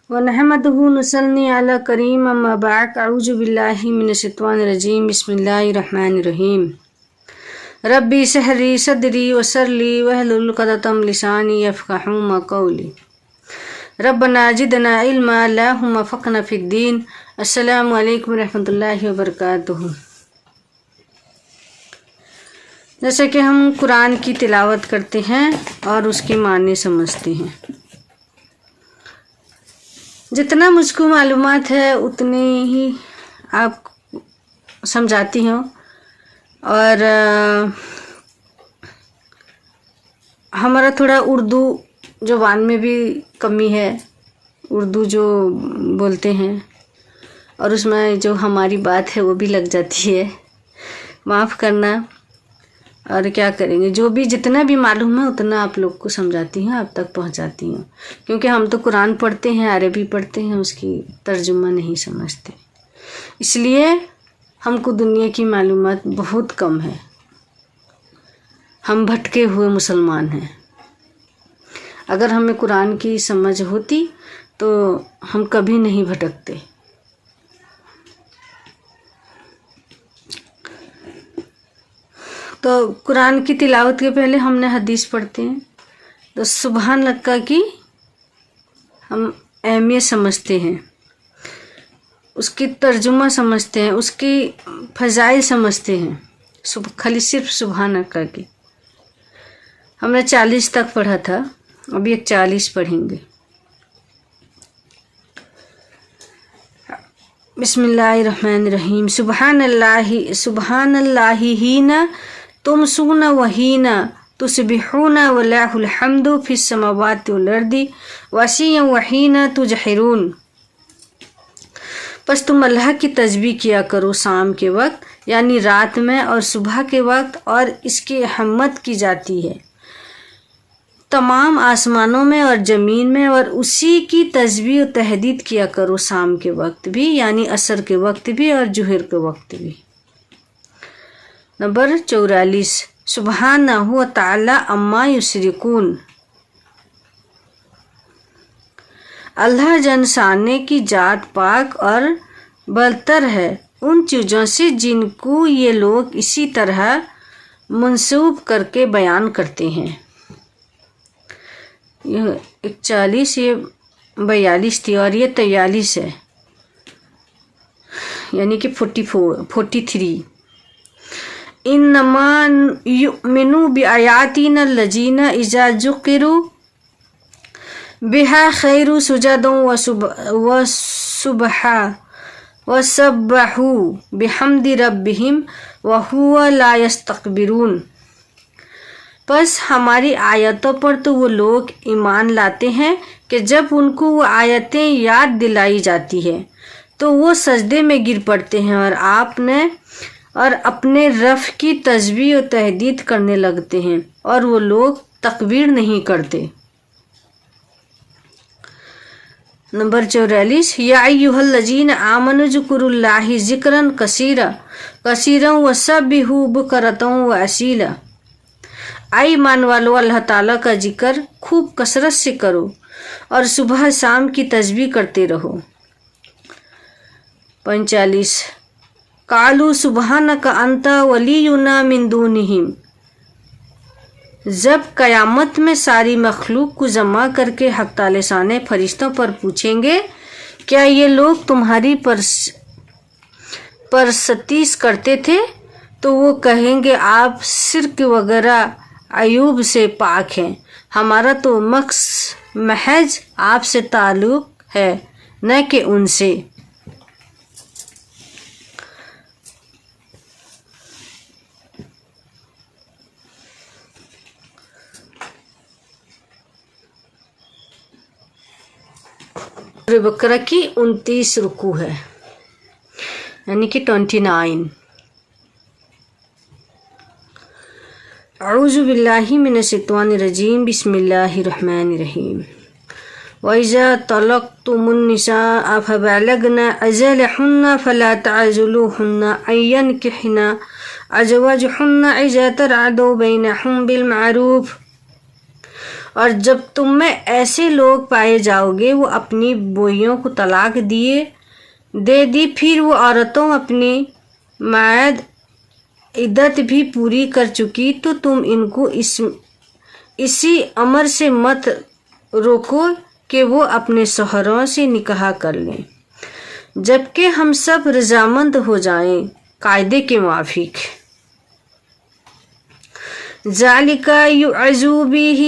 वनहमदुहु नुसल्ली अला करीम अम्मा बाद अऊज़ु बिल्लाहि मिनश्शैतानिर रजीम बिस्मिल्लाहिर रहमानिर रहीम रब्बी सहरी सदरी वसरली वहलुल उक़दतम लिसानी यफ़क़हू क़ौली रब्बना ज़िदना इल्मा अल्लाहुम्मा फ़क़्ना फ़िद्दीन। अस्सलामु अलैकुम रहमतुल्लाहि व बरकातुहू। जैसे कि हम कुरान की तिलावत करते हैं और उसके मायने समझते हैं, जितना मुझको मालूमात है उतनी ही आप समझाती हूँ। और हमारा थोड़ा उर्दू ज़ुबान में भी कमी है, उर्दू जो बोलते हैं और उसमें जो हमारी बात है वो भी लग जाती है, माफ़ करना। और क्या करेंगे, जो भी जितना भी मालूम है उतना आप लोग को समझाती हूँ, आप तक पहुँचाती हूँ। क्योंकि हम तो कुरान पढ़ते हैं, अरबी पढ़ते हैं, उसकी तर्जुमा नहीं समझते, इसलिए हमको दुनिया की मालूमात बहुत कम है। हम भटके हुए मुसलमान हैं। अगर हमें कुरान की समझ होती तो हम कभी नहीं भटकते। तो कुरान की तिलावत के पहले हमने हदीस पढ़ते हैं, तो सुबहान अल्लाह की हम अहमियत समझते हैं, उसकी तर्जुमा समझते हैं, उसकी फ़ज़ाइल समझते हैं। खाली सिर्फ सुबहान अल्लाह की हमने 40 तक पढ़ा था, अभी 40 पढ़ेंगे। बिस्मिल्लाहिर्रहमानिर्रहीम। सुबहानल्लाहि हीना तुमसूना व हीना तुसबिहूना वलाहुल हम्दु फिस समावाति वल अर्दी वसिय्यन व हीना तुजहिरून। बस तुम अल्लाह की तस्बीह किया करो शाम के वक्त, यानी रात में, और सुबह के वक्त, और इसकी हम्मत की जाती है तमाम आसमानों में और ज़मीन में, और उसी की तस्बीह और तहदीद किया करो शाम के वक्त भी, यानी असर के वक्त भी और जुहर के वक्त भी। नंबर 44। सुबहानहु व तआला अम्मा युशरिकून। अल्लाह जनसाने की जात पाक और बरतर है उन चीज़ों से जिनको ये लोग इसी तरह मंसूब करके बयान करते हैं। यह 41, ये 42 थी और ये 43 है, यानी कि 43। इन्नमा युमिनु बिआयातिना लजीना इज़ा ज़ुकिरू बिहा खैरु सुजदों व सब्बहू बिहम्दि रब्बिहिम व हुवा ला यस्तकबिरून। बस हमारी आयतों पर तो वो लोग ईमान लाते हैं कि जब उनको वो आयतें याद दिलाई जाती है तो वो सजदे में गिर पड़ते हैं और अपने रफ़ की तस्बीह और तहदीद करने लगते हैं, और वो लोग तकबीर नहीं करते। नंबर 44। या अय्युहल्लज़ीना आमनु ज़ुकुरुल्लाहि ज़िक्रन कसीरन व सब्बिहू बुकरतन व असीला। आई ईमान वालों, अल्लाह ताला का जिक्र खूब कसरत से करो और सुबह शाम की तस्बीह करते रहो। 45। कालू सुबहानका अंता वलियुना मिन दूनिहिम। जब क़यामत में सारी मखलूक को जमा करके हक़ ताला शान फरिश्तों पर पूछेंगे, क्या ये लोग तुम्हारी परस्तीश करते थे? तो वो कहेंगे, आप शिर्क वगैरह अयूब से पाक हैं, हमारा तो महज आपसे ताल्लुक़ है, न कि उनसे। बकरा की 29 रुकू है, यानी कि 29। अऊज़ु बिल्लाहि मिनश्शैतानिर रजीम बिस्मिल्लाहिर रहमानिर रहीम। वइज़ा तलक़्तुमुन निसाअ फबलगना अजलहुन्ना फला तअज़लूहुन्ना अन यनकिहना अज़वाजहुन्ना इज़ा तरादू बैनहुम बिल मारूफ़ اور جب تم میں ایسے لوگ پائے جاؤ گے وہ اپنی بیویوں کو طلاق دے دی، پھر وہ عورتوں اپنی معاد عدت بھی پوری کر چکی، تو تم ان کو اسی امر سے مت روکو کہ وہ اپنے شوہروں سے نکاح کر لیں جبکہ ہم سب رضامند ہو جائیں قاعدے کے موافق۔ ذَلِكَ يُوعَظُ بِهِ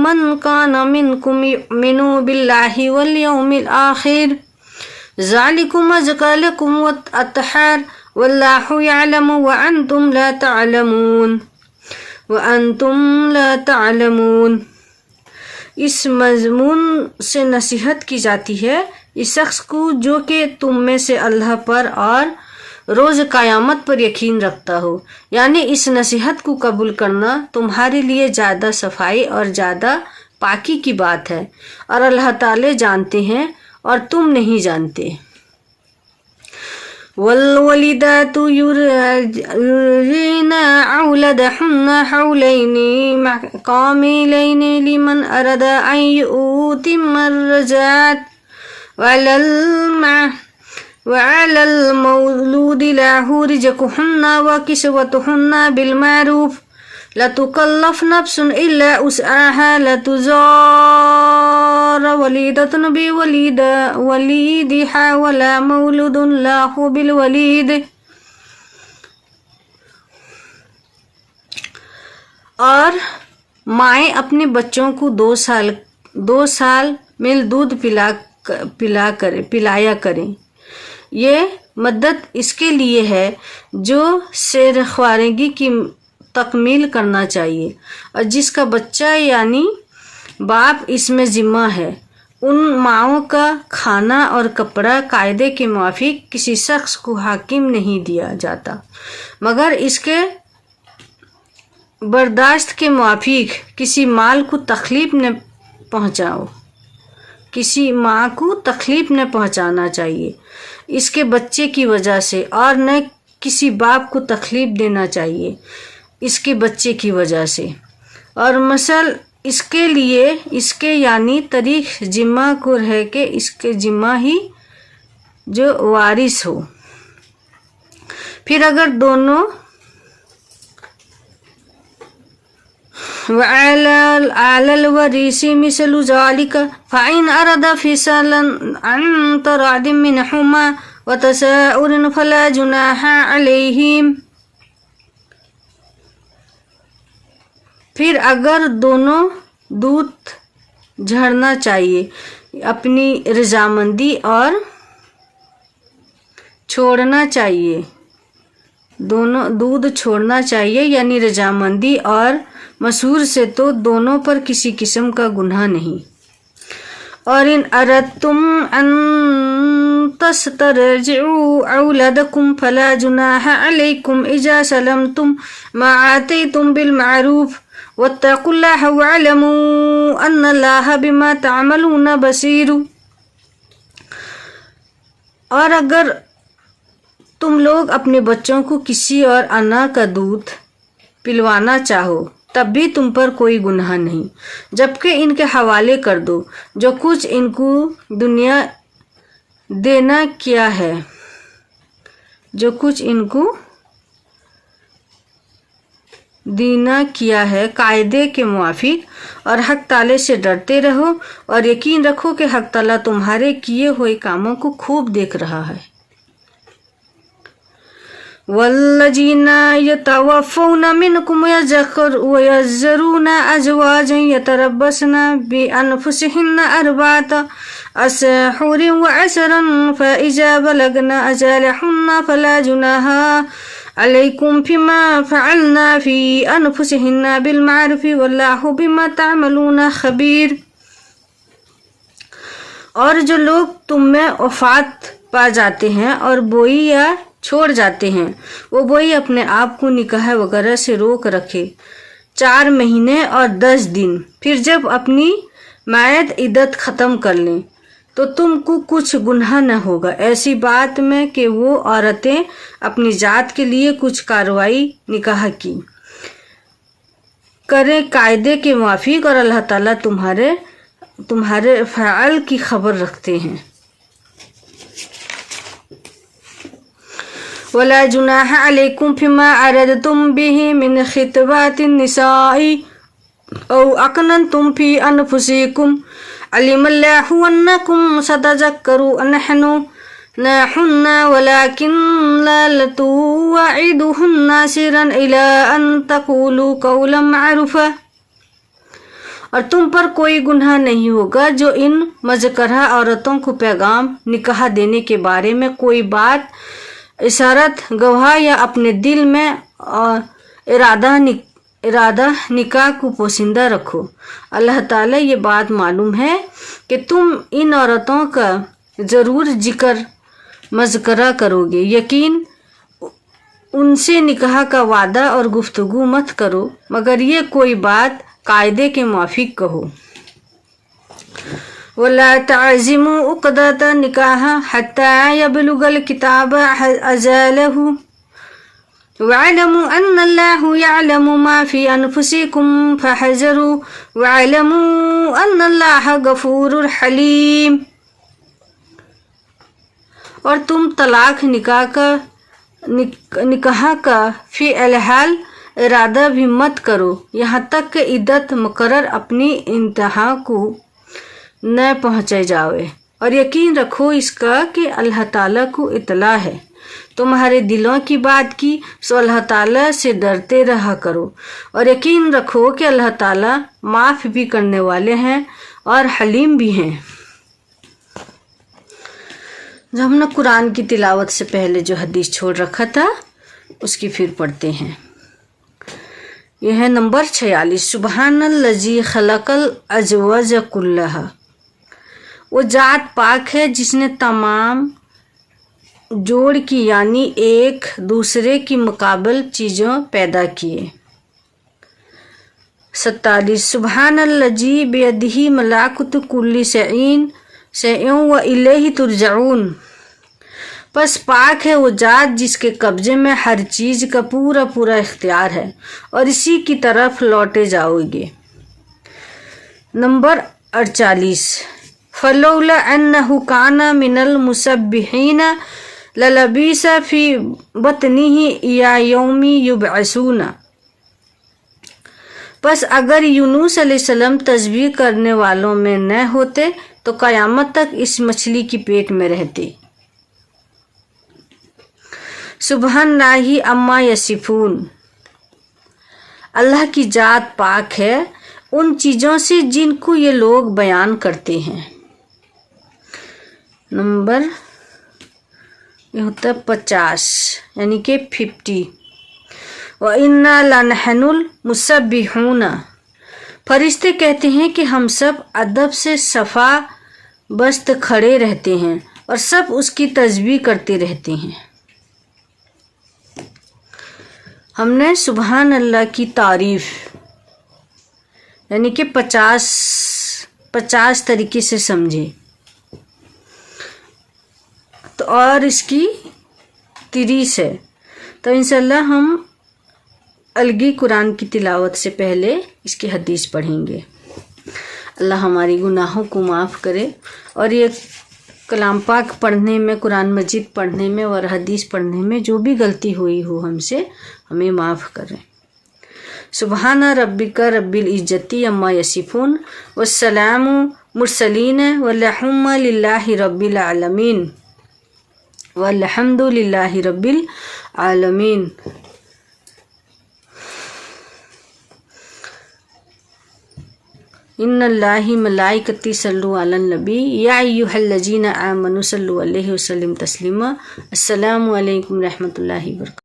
مَنْ كَانَ مِنْكُمْ يُؤْمِنُ بِاللَّهِ وَالْيَوْمِ الْآخِرِ ذَلِكُمْ أَزْكَىٰ لَكُمْ وَأَطْهَرُ وَاللَّهُ يَعْلَمُ وَأَنْتُمْ لَا تَعْلَمُونَ۔ اس مضمون سے نصیحت کی جاتی ہے اس شخص کو جو کہ تم میں سے اللہ پر اور روز قیامت پر یقین رکھتا ہو، یعنی اس نصیحت کو قبول کرنا تمہارے لیے زیادہ صفائی اور زیادہ پاکی کی بات ہے، اور اللہ تعالی جانتے ہیں اور تم نہیں جانتے۔ والوالدات يرضعن أولادهن حولين كاملين لمن أراد أن يتم الرضاعة وعلى المولود له رزقهن وكسوتهن بالمعروف لا تكلف نفس إلا وسعها لا تضار والدة بوليدها ولا مولود له بالوليد۔ اور مائیں اپنے بچوں کو 2 سال مل دودھ پلایا کریں، یہ مدت اس کے لیے ہے جو شیرخوارگی کی تکمیل کرنا چاہیے، اور جس کا بچہ یعنی باپ اس میں ذمہ ہے۔ ان ماؤں کا کھانا اور کپڑا قاعدے کے موافق کسی شخص کو حاکم نہیں دیا جاتا مگر اس کے برداشت کے موافق۔ کسی ماں کو تکلیف نہ پہنچانا چاہیے اس کے بچے کی وجہ سے، اور نہ کسی باپ کو تکلیف دینا چاہیے اس کے بچے کی وجہ سے، اور مثل اس کے لیے اس کے یعنی طریق ذمہ کو ہے کہ اس کے ذمہ ہی جو وارث ہو۔ پھر اگر دونوں وعلى الورث مثل ذلك فإن أراد فصالا عن تراض منهما وتساؤل فلا جناح عليهم۔ پھر اگر دونوں دودھ جھڑنا چاہیے اپنی رضامندی اور چھوڑنا چاہیے، دونوں دودھ چھوڑنا چاہیے یعنی رضامندی اور مسحور سے، تو دونوں پر کسی قسم کا گناہ نہیں۔ اور ان اردتم ان تسترجعوا اولادکم فلا جناح علیکم اذا سلمتم ما آتیتم بالمعروف واتقوا اللہ واعلموا ان اللہ بما تعملون بصیر۔ اور اگر تم لوگ اپنے بچوں کو کسی اور انا کا دودھ پلوانا چاہو تب بھی تم پر کوئی گناہ نہیں، جبکہ ان کے حوالے کر دو جو کچھ ان کو دنیا دینا کیا ہے، جو کچھ ان کو دینا کیا ہے قاعدے کے موافق، اور حق تعالی سے ڈرتے رہو اور یقین رکھو کہ حق تعالی تمہارے کیے ہوئے کاموں کو خوب دیکھ رہا ہے۔ والذین یتوفون منکم ویذرون ازواجا یتربصن بانفسہن 4 اشہر وعشرا فاذا بلغن اجلہن فلا جناح علیکم فیما فعلن فی انفسہن بالمعروف واللہ بما تعملون خبیر۔ اور جو لوگ تم میں وفات پا جاتے ہیں اور بوئی یا چھوڑ جاتے ہیں، وہ بوئی اپنے آپ کو نکاح وغیرہ سے روک رکھے 4 مہینے اور 10 دن، پھر جب اپنی معاد عدت ختم کر لیں تو تم کو کچھ گناہ نہ ہوگا ایسی بات میں کہ وہ عورتیں اپنی ذات کے لیے کچھ کارروائی نکاح کی करें कायदे के मुआफिक और अल्लाह ताला तुम्हारे फ़अल की खबर रखते हैं। वला जुनाह अलैकुम फिमा अरदतुम बिही मिन खितबातिन निसाई औ अकनंतुम फी अनफुसिकुम अलिमल्लाहु अन्नकुम सतज़क्करू अन्नहनु नहुन्ना वलाकिन ला लतुवाइदुहुन्ना सिरन इला अन तक़ूलू कौलन मारूफा। और तुम पर कोई गुनाह नहीं होगा जो इन मज़करा औरतों को पैगाम निकाह देने के बारे में कोई बात इशारत गवाह या अपने दिल में इरादा निकाह को पोशीदा रखो। अल्लाह ताला ये बात मालूम है कि तुम इन औरतों का ज़रूर जिक्र मज़करा करोगे, यकीन उनसे निकाह का वादा और गुफ्तगू मत करो मगर ये कोई बात कायदे के मुआफिक कहो। वला ताज़िमू उक़दत निकाह हत्ता यबलुगल किताब अजलहु वअलमू अन्नल्लाहु यअलमु मा फ़ी अनफुसिकुम फ़हज़रू वअलमू अन्नल्लाह गफ़ूरुर हलीम। और तुम तलाक निकाह का फ़ी अलहाल इरादा भी मत करो यहाँ तक कि इद्दत मुकर्रर अपनी इंतहा को न पहुँचे जावे। और यकीन रखो इसका कि अल्लाह ताला को इत्तला है तुम्हारे दिलों की बात की, सो अल्लाह ताला से डरते रहा करो। और यकीन रखो कि अल्लाह ताला माफ़ भी करने वाले हैं और हलीम भी हैं। जब हमने कुरान की तिलावत से पहले जो हदीस छोड़ रखा था उसकी फिर पढ़ते हैं। यह है नंबर 46। सुबहानल्लज़ी खलक़ल अज़वाज कुल्लहा। वो जात पाक है जिसने तमाम जोड़ की यानी एक दूसरे की मुकाबल चीज़ों पैदा किए। 47। सुबहानल्लज़ी बियदिही मलाकुतु कुल्ली शैइन व इलैहि तुरजऊन। बस पाक है वो जात जिसके कब्ज़े में हर चीज़ का पूरा पूरा इख्तियार है और इसी की तरफ लौटे जाओगे। नंबर 48। फलौला अन्नहु काना मिनल मुसब्बिहीन ललबीसा फ़ी बतनिही इला यौमी युबअसूना। बस अगर यूनुस अलैहिस्सलाम तस्बीह करने वालों में न होते तो क़यामत तक इस मछली की पेट में रहते। सुबहानल्लाहि अम्मा यसिफून। अल्लाह की जात पाक है उन चीज़ों से जिनको ये लोग बयान करते हैं। नंबर ये होता है 50 यानी कि 50। व इन्ना लनहनुल मुसब्बिहूना। फरिश्ते कहते हैं कि हम सब अदब से सफ़ा बस्त खड़े रहते हैं और सब उसकी तस्बीह करते रहते हैं। हमने सुबहान अल्लाह की तारीफ़ यानी कि 50 तरीके से समझे तो और इसकी 30 है। तो इंशाल्लाह हम अलगी कुरान की तिलावत से पहले इसकी हदीस पढ़ेंगे। अल्लाह हमारी गुनाहों को माफ़ करे और ये कलाम पाक पढ़ने में, कुरान मजीद पढ़ने में और हदीस पढ़ने में जो भी गलती हुई हो हमसे हमें माफ़ करें। सुबहाना रब्बिका रब्बिल इज्जति अम्मा यसिफून वस्सलामु मुरसलीन वल्हम्दु लिल्लाहि रब्बिल आलमीन वल्हम्दु लिल्लाहि रब्बिल आलमीन। इन्नल्लाहि मलाइकती सल्लु अलन नबी या अय्युहल्लज़ीना आमनु सल्लु अलैहि वसल्लम तस्लीमा। अस्सलामु अलैकुम रहमतुल्लाहि व बरकातहू।